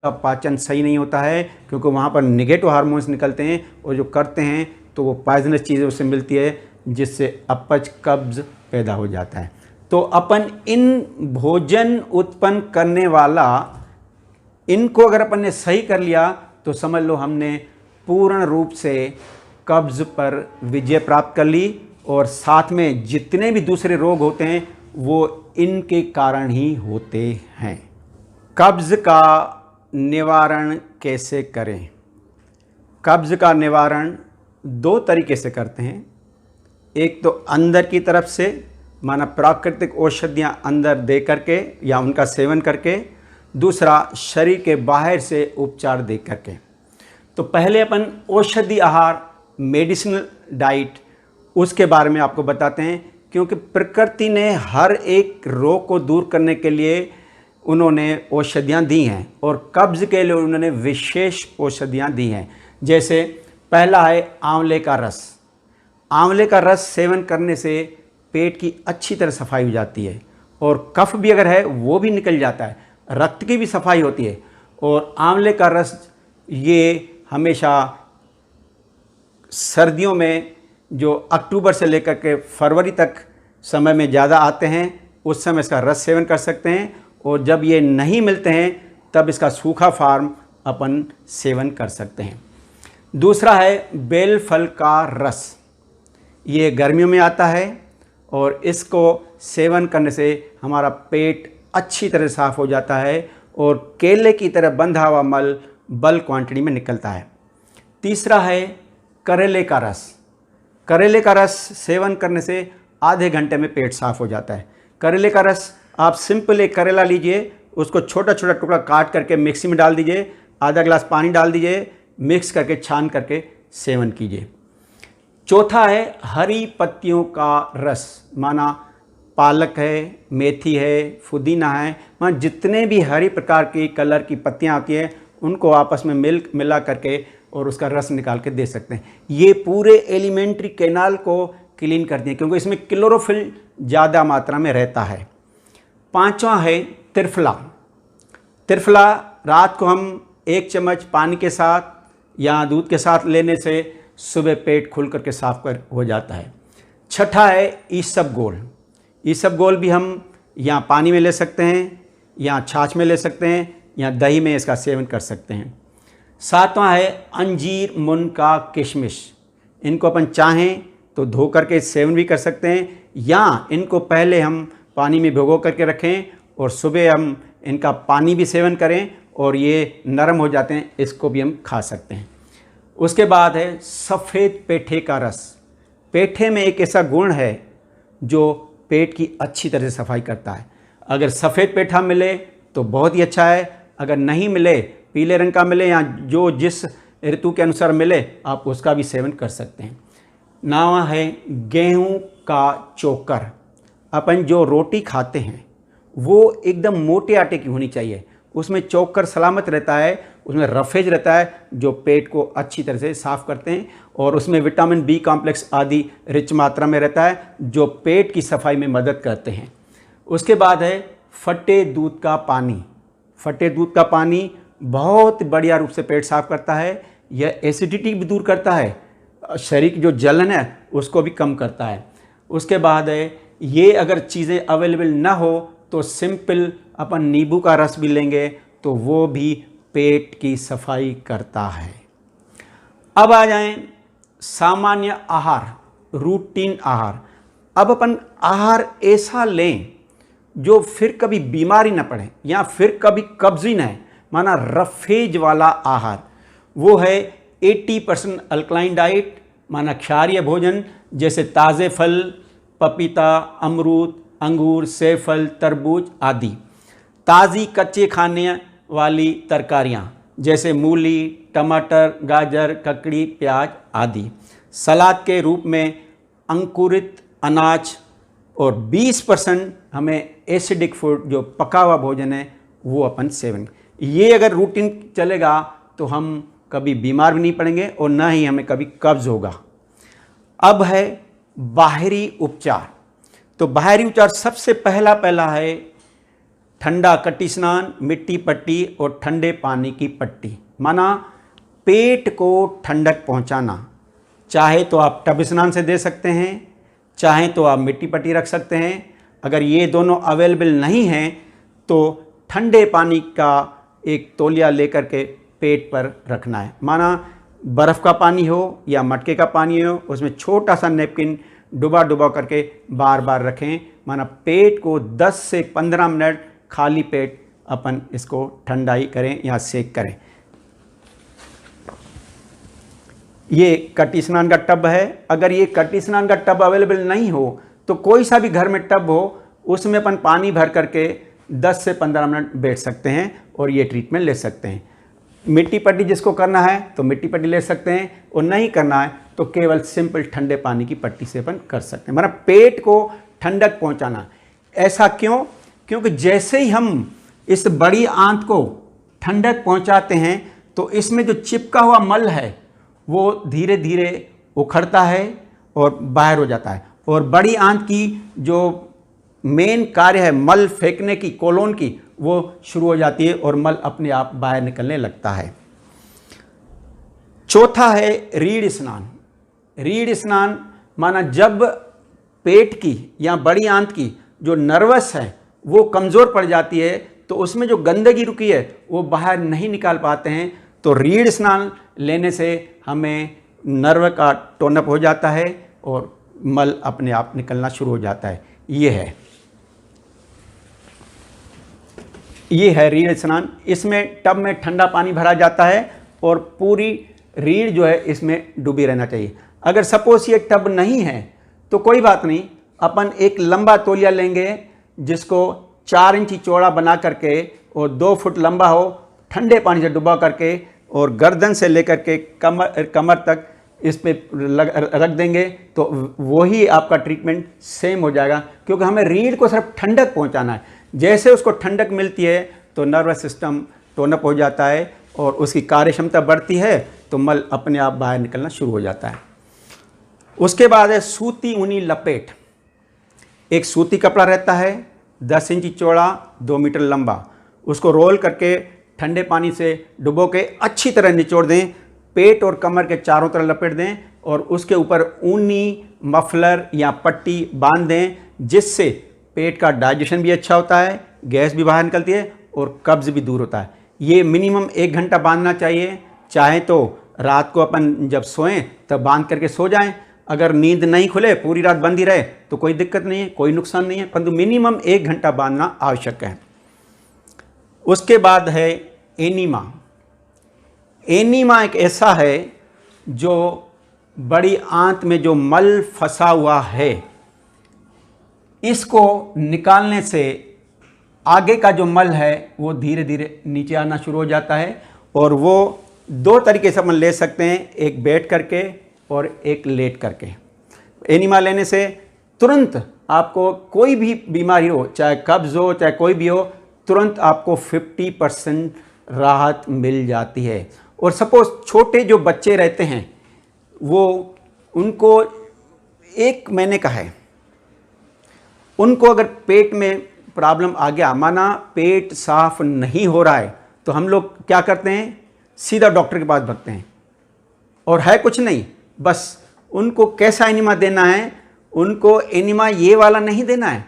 का पाचन सही नहीं होता है, क्योंकि वहाँ पर नेगेटिव हार्मोन्स निकलते हैं और जो करते हैं तो वो पॉइजनस चीज़ें उससे मिलती है, जिससे अपच कब्ज पैदा हो जाता है। तो अपन इन भोजन उत्पन्न करने वाला इनको अगर अपन ने सही कर लिया तो समझ लो हमने पूर्ण रूप से कब्ज पर विजय प्राप्त कर ली, और साथ में जितने भी दूसरे रोग होते हैं वो इनके कारण ही होते हैं। कब्ज का निवारण कैसे करें? कब्ज का निवारण दो तरीके से करते हैं। एक तो अंदर की तरफ से, माना प्राकृतिक औषधियाँ अंदर दे करके या उनका सेवन करके, दूसरा शरीर के बाहर से उपचार दे करके। तो पहले अपन औषधि आहार, मेडिसिनल डाइट, उसके बारे में आपको बताते हैं, क्योंकि प्रकृति ने हर एक रोग को दूर करने के लिए उन्होंने औषधियाँ दी हैं, और कब्ज के लिए उन्होंने विशेष औषधियाँ दी हैं। जैसे पहला है आंवले का रस। आंवले का रस सेवन करने से पेट की अच्छी तरह सफाई हो जाती है, और कफ भी अगर है वो भी निकल जाता है, रक्त की भी सफाई होती है। और आंवले का रस ये हमेशा सर्दियों में, जो अक्टूबर से लेकर के फरवरी तक समय में ज़्यादा आते हैं, उस समय इसका रस सेवन कर सकते हैं, और जब ये नहीं मिलते हैं तब इसका सूखा फॉर्म अपन सेवन कर सकते हैं। दूसरा है बेल फल का रस। ये गर्मियों में आता है, और इसको सेवन करने से हमारा पेट अच्छी तरह साफ हो जाता है, और केले की तरह बंधा हुआ मल बल्क क्वांटिटी में निकलता है। तीसरा है करेले का रस। करेले का रस सेवन करने से आधे घंटे में पेट साफ हो जाता है। करेले का रस आप सिंपल एक करेला लीजिए, उसको छोटा छोटा टुकड़ा काट करके मिक्सी में डाल दीजिए, आधा गिलास पानी डाल दीजिए, मिक्स करके छान करके सेवन कीजिए। चौथा है हरी पत्तियों का रस, माना पालक है, मेथी है, पुदीना है, माना जितने भी हरी प्रकार की कलर की पत्तियाँ आती हैं उनको आपस में मिला करके और उसका रस निकाल के दे सकते हैं। ये पूरे एलिमेंट्री कैनाल को क्लीन करती है, क्योंकि इसमें क्लोरोफिल ज़्यादा मात्रा में रहता है। पांचवा है त्रिफला। त्रिफला रात को हम 1 चम्मच पानी के साथ या दूध के साथ लेने से सुबह पेट खुल करके साफ कर हो जाता है। छठा है ईसबगोल। ईसबगोल भी हम या पानी में ले सकते हैं, या छाछ में ले सकते हैं, या दही में इसका सेवन कर सकते हैं। सातवां है अंजीर, मुनका, किशमिश। इनको अपन चाहें तो धो करके सेवन भी कर सकते हैं, या इनको पहले हम पानी में भिगो करके रखें और सुबह हम इनका पानी भी सेवन करें, और ये नरम हो जाते हैं, इसको भी हम खा सकते हैं। उसके बाद है सफ़ेद पेठे का रस। पेठे में एक ऐसा गुण है जो पेट की अच्छी तरह से सफाई करता है। अगर सफ़ेद पेठा मिले तो बहुत ही अच्छा है, अगर नहीं मिले, पीले रंग का मिले या जो जिस ऋतु के अनुसार मिले, आप उसका भी सेवन कर सकते हैं। नावा है गेहूं का चोकर। अपन जो रोटी खाते हैं वो एकदम मोटे आटे की होनी चाहिए, उसमें चोकर सलामत रहता है, उसमें रफेज रहता है जो पेट को अच्छी तरह से साफ़ करते हैं, और उसमें विटामिन बी कॉम्प्लेक्स आदि रिच मात्रा में रहता है जो पेट की सफाई में मदद करते हैं। उसके बाद है फटे दूध का पानी। फटे दूध का पानी बहुत बढ़िया रूप से पेट साफ करता है, यह एसिडिटी भी दूर करता है, शरीर की जो जलन है उसको भी कम करता है। उसके बाद है, ये अगर चीज़ें अवेलेबल ना हो तो सिंपल अपन नींबू का रस भी लेंगे तो वो भी पेट की सफाई करता है। अब आ जाएं सामान्य आहार, रूटीन आहार। अब अपन आहार ऐसा लें जो फिर कभी बीमारी ना पड़े या फिर कभी कब्ज ही ना है, माना रफेज वाला आहार। वो है 80% अल्कलाइन डाइट, माना क्षारीय भोजन, जैसे ताज़े फल, पपीता, अमरूद, अंगूर, सेब, तरबूज आदि। ताज़ी कच्चे खाने वाली तरकारियाँ जैसे मूली, टमाटर, गाजर, ककड़ी, प्याज आदि। सलाद के रूप में अंकुरित अनाज, और 20% हमें एसिडिक फूड जो पका हुआ भोजन है वो अपन सेवन। ये अगर रूटीन चलेगा तो हम कभी बीमार भी नहीं पड़ेंगे और ना ही हमें कभी कब्ज होगा। अब है बाहरी उपचार। तो बाहरी उपचार सबसे पहला है ठंडा कटी स्नान, मिट्टी पट्टी और ठंडे पानी की पट्टी। माना पेट को ठंडक पहुंचाना। चाहे तो आप टब स्नान से दे सकते हैं, चाहे तो आप मिट्टी पट्टी रख सकते हैं। अगर ये दोनों अवेलेबल नहीं हैं तो ठंडे पानी का एक तौलिया लेकर के पेट पर रखना है। माना बर्फ़ का पानी हो या मटके का पानी हो, उसमें छोटा सा नैपकिन डुबा डुबा करके बार बार रखें। माना पेट को 10 से 15 मिनट खाली पेट अपन इसको ठंडाई करें या सेक करें। ये कटी स्नान का टब है। अगर ये कटी स्नान का टब अवेलेबल नहीं हो तो कोई सा भी घर में टब हो, उसमें अपन पानी भर करके 10 से 15 मिनट बैठ सकते हैं और ये ट्रीटमेंट ले सकते हैं। मिट्टी पट्टी जिसको करना है तो मिट्टी पट्टी ले सकते हैं, और नहीं करना है तो केवल सिंपल ठंडे पानी की पट्टी से अपन कर सकते हैं। मतलब पेट को ठंडक पहुंचाना। ऐसा क्यों? क्योंकि जैसे ही हम इस बड़ी आंत को ठंडक पहुंचाते हैं तो इसमें जो चिपका हुआ मल है वो धीरे धीरे उखड़ता है और बाहर हो जाता है। और बड़ी आंत की जो मेन कार्य है मल फेंकने की, कोलोन की, वो शुरू हो जाती है और मल अपने आप बाहर निकलने लगता है। चौथा है रीढ़ स्नान। रीढ़ स्नान माना जब पेट की या बड़ी आंत की जो नर्वस है वो कमज़ोर पड़ जाती है तो उसमें जो गंदगी रुकी है वो बाहर नहीं निकाल पाते हैं, तो रीढ़ स्नान लेने से हमें नर्व का टोनअप हो जाता है और मल अपने आप निकलना शुरू हो जाता है। ये है रीढ़ स्नान। इसमें टब में ठंडा पानी भरा जाता है और पूरी रीढ़ जो है इसमें डूबी रहना चाहिए। अगर सपोज ये टब नहीं है तो कोई बात नहीं, अपन एक लंबा तौलिया लेंगे जिसको 4 इंच चौड़ा बना करके और 2 फुट लंबा हो, ठंडे पानी से डुबा करके और गर्दन से लेकर के कमर तक इस पे रख देंगे तो वही आपका ट्रीटमेंट सेम हो जाएगा। क्योंकि हमें रीढ़ को सिर्फ ठंडक पहुंचाना है। जैसे उसको ठंडक मिलती है तो नर्वस सिस्टम टोनअप हो जाता है और उसकी कार्य क्षमता बढ़ती है तो मल अपने आप बाहर निकलना शुरू हो जाता है। उसके बाद है सूती ऊनी लपेट। एक सूती कपड़ा रहता है 10 इंच चौड़ा, 2 मीटर लंबा। उसको रोल करके ठंडे पानी से डुबो के अच्छी तरह निचोड़ दें, पेट और कमर के चारों तरफ लपेट दें और उसके ऊपर ऊनी मफलर या पट्टी बांध दें, जिससे पेट का डाइजेशन भी अच्छा होता है, गैस भी बाहर निकलती है और कब्ज़ भी दूर होता है। ये मिनिमम 1 घंटा बांधना चाहिए। चाहे तो रात को अपन जब सोएं तब बांध करके सो जाएं। अगर नींद नहीं खुले, पूरी रात बंद ही रहे तो कोई दिक्कत नहीं है, कोई नुकसान नहीं है, परंतु मिनिमम 1 घंटा बांधना आवश्यक है। उसके बाद है एनीमा। एनीमा एक ऐसा है जो बड़ी आंत में जो मल फंसा हुआ है, इसको निकालने से आगे का जो मल है वो धीरे धीरे नीचे आना शुरू हो जाता है। और वो 2 तरीके से अपन ले सकते हैं, एक बैठ करके और एक लेट करके। एनीमा लेने से तुरंत आपको कोई भी बीमारी हो, चाहे कब्ज़ हो चाहे कोई भी हो, तुरंत आपको 50% राहत मिल जाती है। और सपोज छोटे जो बच्चे रहते हैं वो, उनको 1 महीने का है, उनको अगर पेट में प्रॉब्लम आ गया, माना पेट साफ नहीं हो रहा है, तो हम लोग क्या करते हैं, सीधा डॉक्टर के पास भागते हैं। और है कुछ नहीं, बस उनको कैसा एनीमा देना है, उनको एनीमा ये वाला नहीं देना है।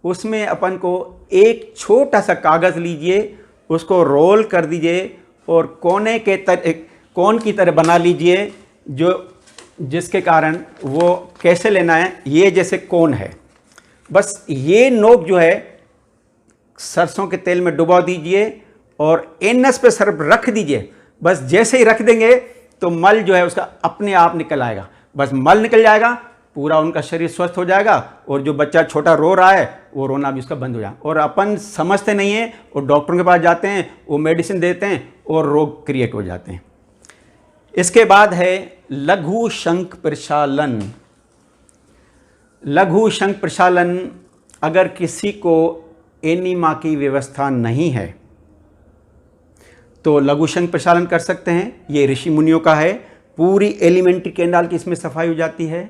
उसमें अपन को एक छोटा सा कागज़ लीजिए, उसको रोल कर दीजिए और कोन की तरह बना लीजिए, जिसके कारण वो कैसे लेना है, ये जैसे कोन है, बस ये नोक जो है सरसों के तेल में डुबा दीजिए और एनस पे सर्फ रख दीजिए। बस जैसे ही रख देंगे तो मल जो है उसका अपने आप निकल आएगा। बस मल निकल जाएगा, पूरा उनका शरीर स्वस्थ हो जाएगा और जो बच्चा छोटा रो रहा है वो रोना भी उसका बंद हो जाएगा। और अपन समझते नहीं हैं और डॉक्टरों के पास जाते हैं, वो मेडिसिन देते हैं और रोग क्रिएट हो जाते हैं। इसके बाद है लघु शंख प्रक्षालन। लघु शंख प्रक्षालन, अगर किसी को एनीमा की व्यवस्था नहीं है तो लघु शंख प्रक्षालन कर सकते हैं। ये ऋषि मुनियों का है। पूरी एलिमेंट्री कैनाल की इसमें सफाई हो जाती है।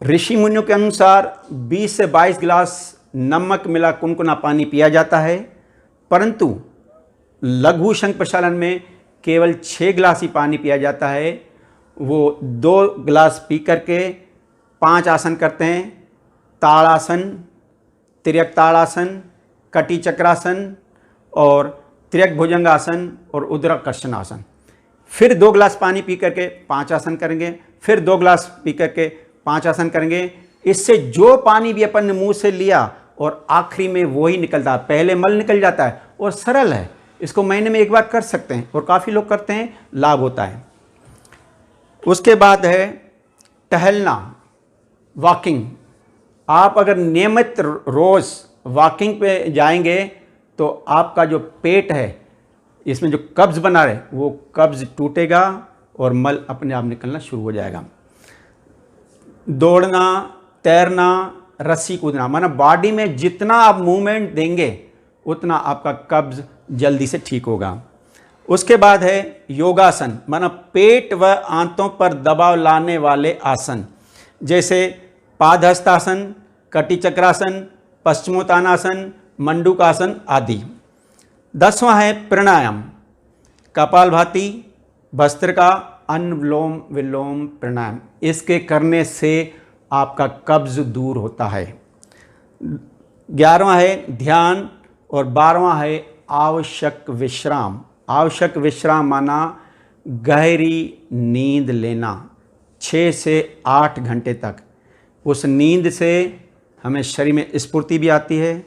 ऋषि मुनियों के अनुसार 20 से 22 गिलास नमक मिला कुनकुना पानी पिया जाता है, परंतु लघु शंख प्रक्षालन में केवल 6 गिलास ही पानी पिया जाता है। वो 2 गिलास पी करके 5 आसन करते हैं। ताड़ासन, तिर्यक ताड़ासन, कटी चक्रासन और तिर्यक भुजंगासन और उद्राकर्षण आसन। फिर 2 गिलास पानी पी करके 5 आसन करेंगे, फिर 2 गिलास पी करके 5 आसन करेंगे। इससे जो पानी भी अपन ने मुंह से लिया और आखिरी में वही निकलता है, पहले मल निकल जाता है और सरल है। इसको महीने में एक बार कर सकते हैं और काफ़ी लोग करते हैं, लाभ होता है। उसके बाद है टहलना, वॉकिंग। आप अगर नियमित रोज़ वॉकिंग पे जाएंगे तो आपका जो पेट है, इसमें जो कब्ज़ बना रहे वो कब्ज़ टूटेगा और मल अपने आप निकलना शुरू हो जाएगा। दौड़ना, तैरना, रस्सी कूदना, माना बॉडी में जितना आप मूवमेंट देंगे उतना आपका कब्ज़ जल्दी से ठीक होगा। उसके बाद है योगासन, माना पेट व आंतों पर दबाव लाने वाले आसन, जैसे पादहस्तासन, कटी चक्रासन, पश्चिमोत्तानासन, मंडूकासन आदि। 10वां है प्राणायाम, कपालभाति, भस्त्रिका, अनुलोम विलोम प्राणायाम। इसके करने से आपका कब्ज़ दूर होता है। 11वां है ध्यान और 12वां है आवश्यक विश्राम। आवश्यक विश्राम माना गहरी नींद लेना 6 से 8 घंटे तक। उस नींद से हमें शरीर में स्फूर्ति भी आती है,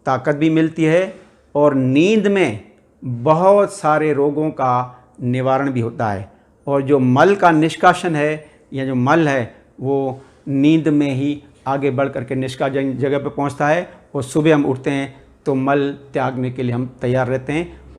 ताकत भी मिलती है और नींद में बहुत सारे रोगों का निवारण भी होता है। और जो मल का निष्कासन है या जो मल है वो नींद में ही आगे बढ़ करके निष्कासन जगह पर पहुंचता है और सुबह हम उठते हैं तो मल त्यागने के लिए हम तैयार रहते हैं